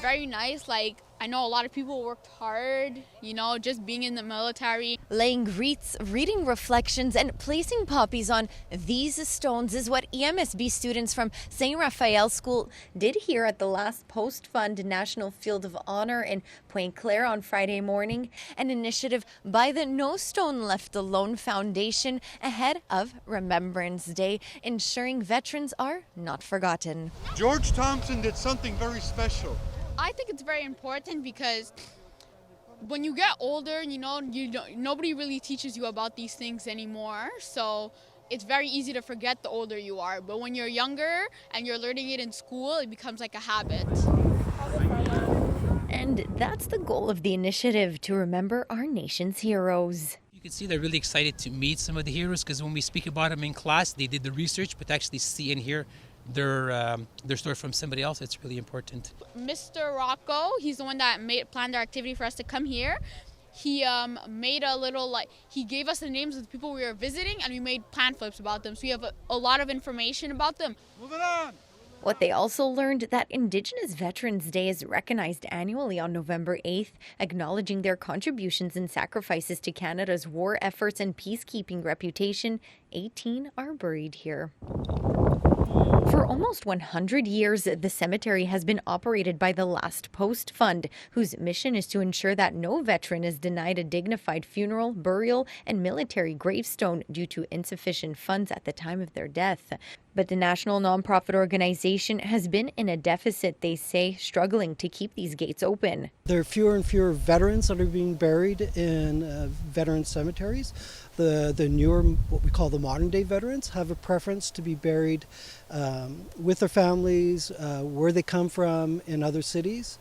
Very nice. Like, I know a lot of people worked hard, just being in the military. Laying wreaths, reading reflections, and placing poppies on these stones is what EMSB students from St. Raphael School did here at the last post-fund National Field of Honor in Pointe Claire on Friday morning, an initiative by the No Stone Left Alone Foundation ahead of Remembrance Day, ensuring veterans are not forgotten. George Thompson did something very special. I think it's very important because when you get older, nobody really teaches you about these things anymore. So it's very easy to forget the older you are. But when you're younger and you're learning it in school, it becomes like a habit. And that's the goal of the initiative, to remember our nation's heroes. You can see they're really excited to meet some of the heroes, because when we speak about them in class, they did the research, but to actually see and hear their story from somebody else, it's really important. Mr. Rocco, he's the one that planned our activity for us to come here. He made he gave us the names of the people we were visiting, and we made plan flips about them. So we have a lot of information about them. Moving on. What they also learned, that Indigenous Veterans Day is recognized annually on November 8th, acknowledging their contributions and sacrifices to Canada's war efforts and peacekeeping reputation. 18 are buried here. For almost 100 years, the cemetery has been operated by the Last Post Fund, whose mission is to ensure that no veteran is denied a dignified funeral, burial, and military gravestone due to insufficient funds at the time of their death. But the national nonprofit organization has been in a deficit, they say, struggling to keep these gates open. There are fewer and fewer veterans that are being buried in veteran cemeteries. The newer, what we call the modern day veterans, have a preference to be buried with their families, where they come from in other cities.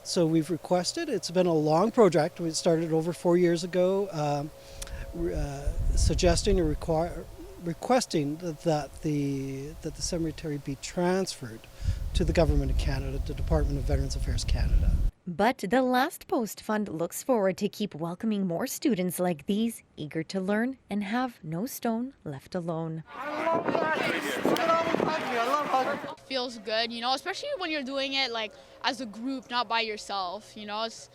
So we've requested, it's been a long project, we started over 4 years ago, suggesting or requesting that the cemetery be transferred to the Government of Canada, the Department of Veterans Affairs Canada. But the Last Post Fund looks forward to keep welcoming more students like these, eager to learn and have no stone left alone. Feels good, especially when you're doing it like as a group, not by yourself. It's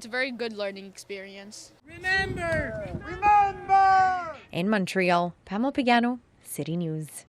a very good learning experience. Remember! Remember! In Montreal, Pamela Pagano, City News.